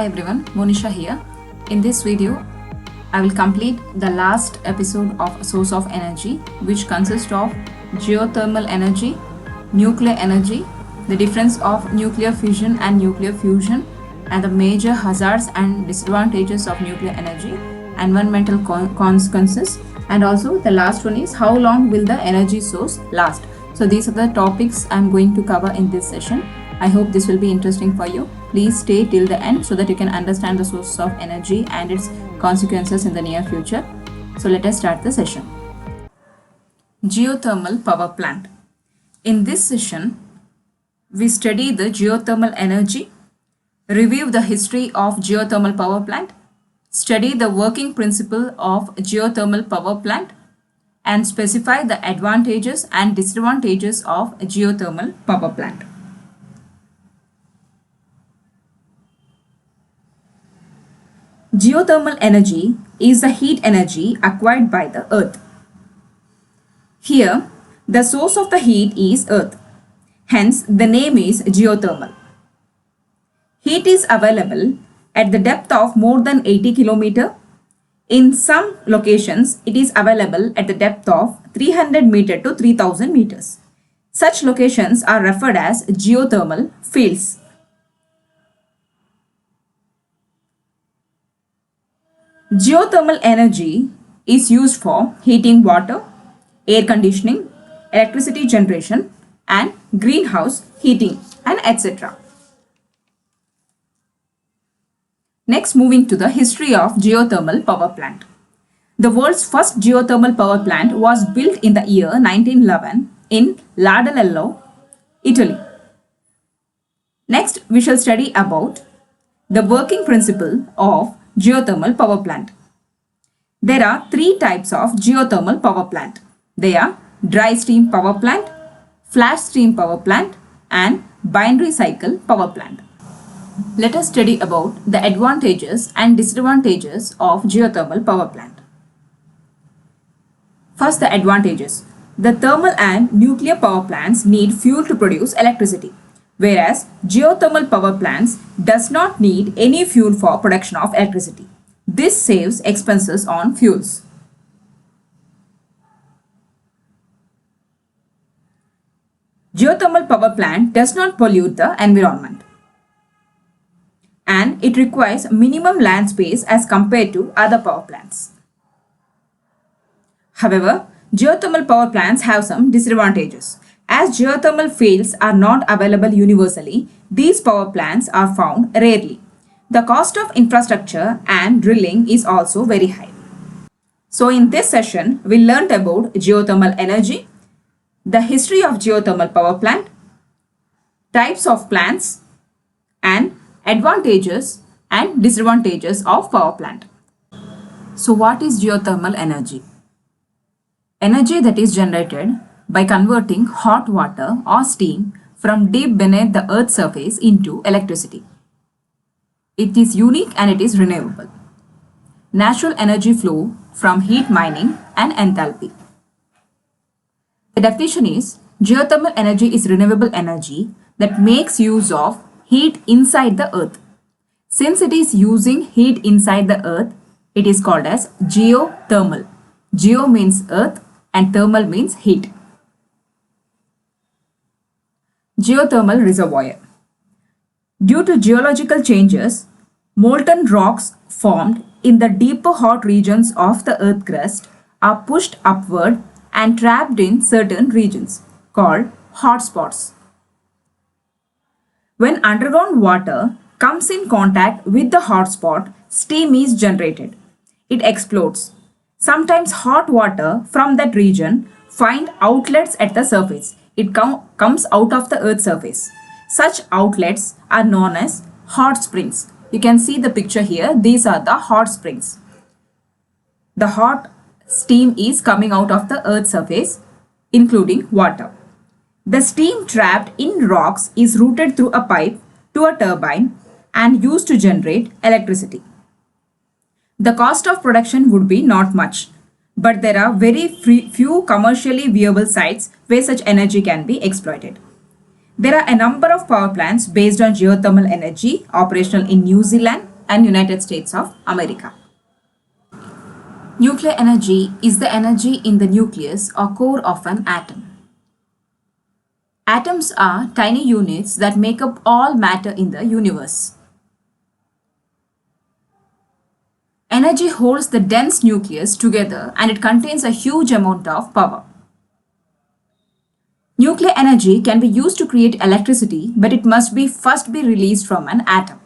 Hi everyone, Monisha here. In this video, I will complete the last episode of Source of Energy, which consists of geothermal energy, nuclear energy, the difference of nuclear fission and nuclear fusion, and the major hazards and disadvantages of nuclear energy, environmental consequences, and also the last one is how long will the energy source last. So these are the topics I am going to cover in this session. I hope this will be interesting for you. Please stay till the end so that you can understand the source of energy and its consequences in the near future. So let us start the session. Geothermal power plant. In this session, we study the geothermal energy, review the history of geothermal power plant, study the working principle of geothermal power plant, and specify the advantages and disadvantages of geothermal power plant. Geothermal energy is the heat energy acquired by the earth. Here, the source of the heat is earth. Hence, the name is geothermal. Heat is available at the depth of more than 80 km. In some locations, it is available at the depth of 300 meter to 3000 meters. Such locations are referred as geothermal fields. Geothermal energy is used for heating water, air conditioning, electricity generation, and greenhouse heating, and etc. Next, moving to the history of geothermal power plant. The world's first geothermal power plant was built in the year 1911 in Ladello, Italy. Next, we shall study about the working principle of geothermal power plant. There are three types of geothermal power plant. They are dry steam power plant, flash steam power plant, and binary cycle power plant. Let us study about the advantages and disadvantages of geothermal power plant. First, the advantages. The thermal and nuclear power plants need fuel to produce electricity, whereas geothermal power plants does not need any fuel for production of electricity. This saves expenses on fuels. Geothermal power plant does not pollute the environment, and it requires minimum land space as compared to other power plants. However, geothermal power plants have some disadvantages. As geothermal fields are not available universally, these power plants are found rarely. The cost of infrastructure and drilling is also very high. So in this session, we learnt about geothermal energy, the history of geothermal power plant, types of plants, and advantages and disadvantages of power plant. So what is geothermal energy? Energy that is generated by converting hot water or steam from deep beneath the earth's surface into electricity. It is unique and it is renewable. Natural energy flow from heat mining and enthalpy. The definition is geothermal energy is renewable energy that makes use of heat inside the earth. Since it is using heat inside the earth, it is called as geothermal. Geo means earth and thermal means heat. Geothermal reservoir. Due to geological changes, molten rocks formed in the deeper hot regions of the earth crust are pushed upward and trapped in certain regions called hotspots. When underground water comes in contact with the hotspot, steam is generated. It explodes. Sometimes hot water from that region find outlets at the surface. It comes out of the earth's surface. Such outlets are known as hot springs. You can see the picture here. These are the hot springs. The hot steam is coming out of the earth's surface, including water. The steam trapped in rocks is routed through a pipe to a turbine and used to generate electricity. The cost of production would be not much, but there are very few commercially viable sites where such energy can be exploited. There are a number of power plants based on geothermal energy operational in New Zealand, and United States of America. Nuclear energy is the energy in the nucleus or core of an atom. Atoms are tiny units that make up all matter in the universe. Energy holds the dense nucleus together and it contains a huge amount of power. Nuclear energy can be used to create electricity, but it must first be released from an atom.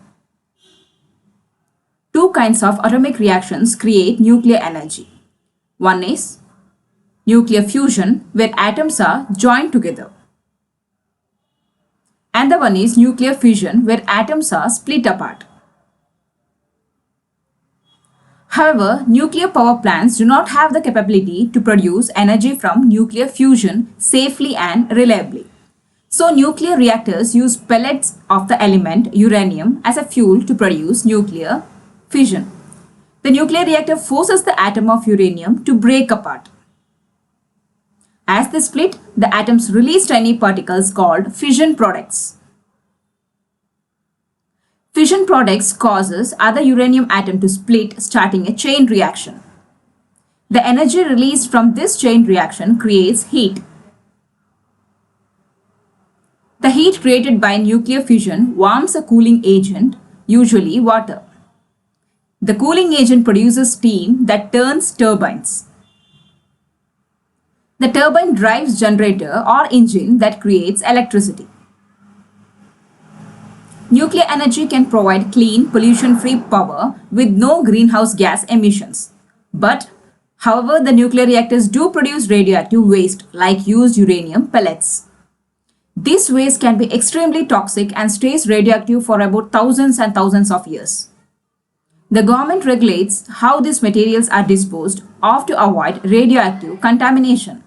Two kinds of atomic reactions create nuclear energy. One is nuclear fusion, where atoms are joined together. And the one is nuclear fission, where atoms are split apart. However, nuclear power plants do not have the capability to produce energy from nuclear fusion safely and reliably. So, nuclear reactors use pellets of the element uranium as a fuel to produce nuclear fission. The nuclear reactor forces the atom of uranium to break apart. As they split, the atoms release tiny particles called fission products. Fission products causes other uranium atom to split, starting a chain reaction. The energy released from this chain reaction creates heat. The heat created by nuclear fission warms a cooling agent, usually water. The cooling agent produces steam that turns turbines. The turbine drives generator or engine that creates electricity. Nuclear energy can provide clean, pollution-free power with no greenhouse gas emissions. But, however, the nuclear reactors do produce radioactive waste like used uranium pellets. This waste can be extremely toxic and stays radioactive for about thousands and thousands of years. The government regulates how these materials are disposed of to avoid radioactive contamination.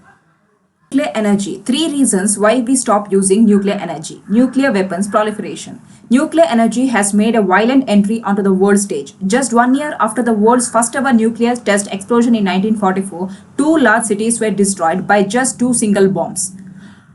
Nuclear energy. 3 reasons why we stop using nuclear energy. Nuclear weapons proliferation. Nuclear energy has made a violent entry onto the world stage. Just 1 year after the world's first ever nuclear test explosion in 1944, 2 large cities were destroyed by just 2 single bombs.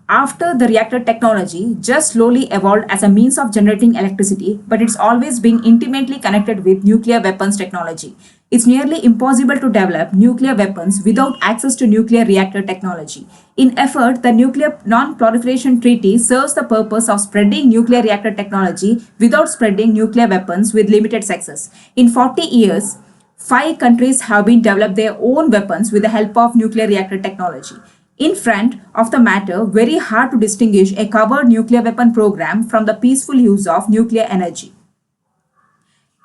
After the reactor technology just slowly evolved as a means of generating electricity, but it's always been intimately connected with nuclear weapons technology. It's nearly impossible to develop nuclear weapons without access to nuclear reactor technology. In effort, the Nuclear Non-Proliferation Treaty serves the purpose of spreading nuclear reactor technology without spreading nuclear weapons with limited success. In 40 years, 5 countries have been developed their own weapons with the help of nuclear reactor technology. In front of the matter, very hard to distinguish a covered nuclear weapon program from the peaceful use of nuclear energy.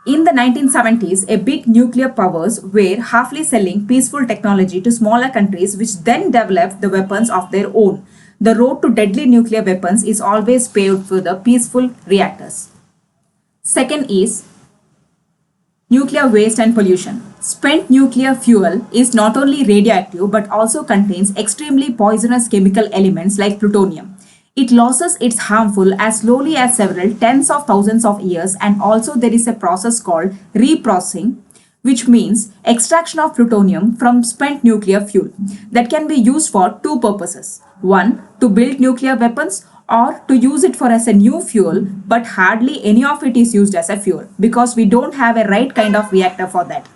In the 1970s, a big nuclear powers were halfly selling peaceful technology to smaller countries which then developed the weapons of their own. The road to deadly nuclear weapons is always paved for the peaceful reactors. Second is nuclear waste and pollution. Spent nuclear fuel is not only radioactive but also contains extremely poisonous chemical elements like plutonium. It loses its harmful as slowly as several tens of thousands of years, and also there is a process called reprocessing, which means extraction of plutonium from spent nuclear fuel that can be used for 2 purposes. One, to build nuclear weapons, or to use it for as a new fuel, but hardly any of it is used as a fuel because we don't have a right kind of reactor for that.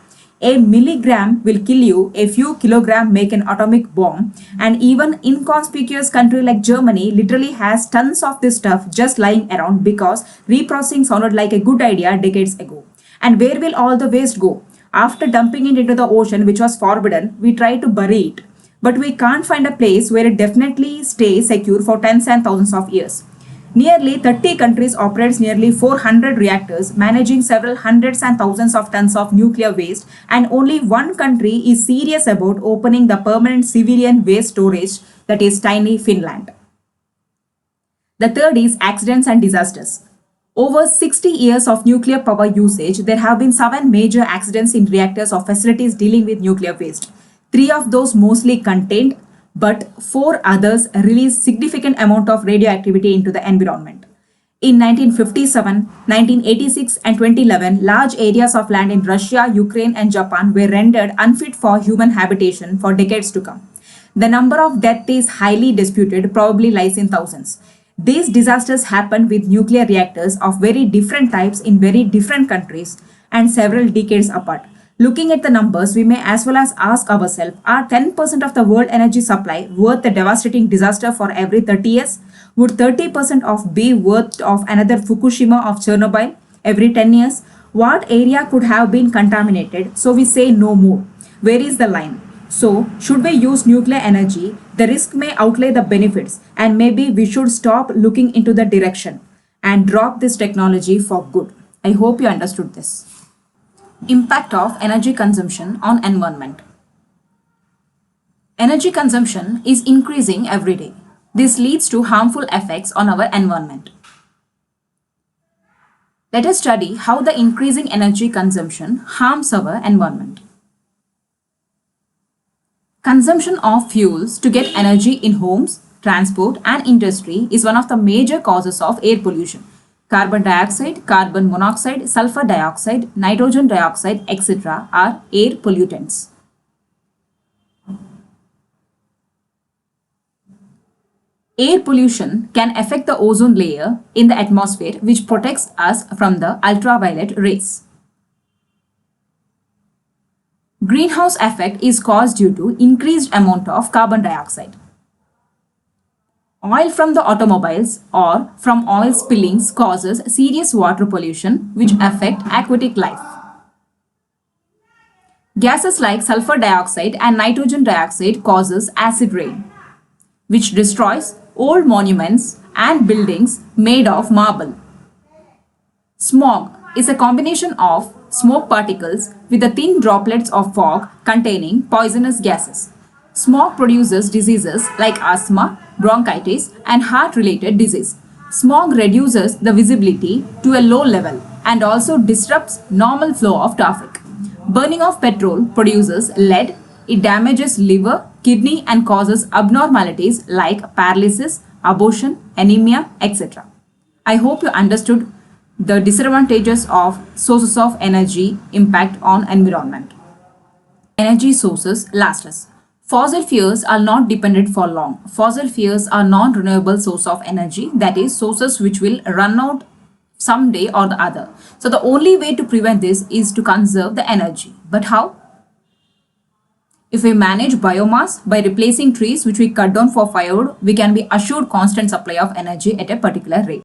A milligram will kill you, a few kilograms make an atomic bomb, and even inconspicuous country like Germany literally has tons of this stuff just lying around because reprocessing sounded like a good idea decades ago. And where will all the waste go? After dumping it into the ocean, which was forbidden, we try to bury it. But we can't find a place where it definitely stays secure for tens and thousands of years. Nearly 30 countries operates nearly 400 reactors, managing several hundreds and thousands of tons of nuclear waste, and only one country is serious about opening the permanent civilian waste storage, that is tiny Finland. The third is accidents and disasters. Over 60 years of nuclear power usage, there have been 7 major accidents in reactors or facilities dealing with nuclear waste. 3 of those mostly contained, but 4 others released significant amount of radioactivity into the environment. In 1957, 1986 and 2011, large areas of land in Russia, Ukraine and Japan were rendered unfit for human habitation for decades to come. The number of deaths is highly disputed, probably lies in thousands. These disasters happened with nuclear reactors of very different types in very different countries, and several decades apart. Looking at the numbers, we may as well as ask ourselves, are 10% of the world energy supply worth the devastating disaster for every 30 years? Would 30% of be worth of another Fukushima of Chernobyl every 10 years? What area could have been contaminated? So we say no more. Where is the line? So, should we use nuclear energy? The risk may outlay the benefits, and maybe we should stop looking into the direction and drop this technology for good. I hope you understood this. Impact of energy consumption on environment. Energy consumption is increasing every day. This leads to harmful effects on our environment. Let us study how the increasing energy consumption harms our environment. Consumption of fuels to get energy in homes, transport and industry is one of the major causes of air pollution. Carbon dioxide, carbon monoxide, sulfur dioxide, nitrogen dioxide, etc. are air pollutants. Air pollution can affect the ozone layer in the atmosphere, which protects us from the ultraviolet rays. Greenhouse effect is caused due to increased amount of carbon dioxide. Oil from the automobiles or from oil spillings causes serious water pollution which affect aquatic life. Gases like sulfur dioxide and nitrogen dioxide causes acid rain, which destroys old monuments and buildings made of marble. Smog is a combination of smoke particles with the thin droplets of fog containing poisonous gases. Smog produces diseases like asthma, bronchitis, and heart-related disease. Smog reduces the visibility to a low level and also disrupts normal flow of traffic. Burning of petrol produces lead. It damages liver, kidney, and causes abnormalities like paralysis, abortion, anemia, etc. I hope you understood the disadvantages of sources of energy impact on environment. Energy sources last us. Fossil fuels are not dependent for long. Fossil fuels are non-renewable source of energy, that is sources which will run out someday or the other. So the only way to prevent this is to conserve the energy. But how? If we manage biomass by replacing trees which we cut down for firewood, we can be assured constant supply of energy at a particular rate.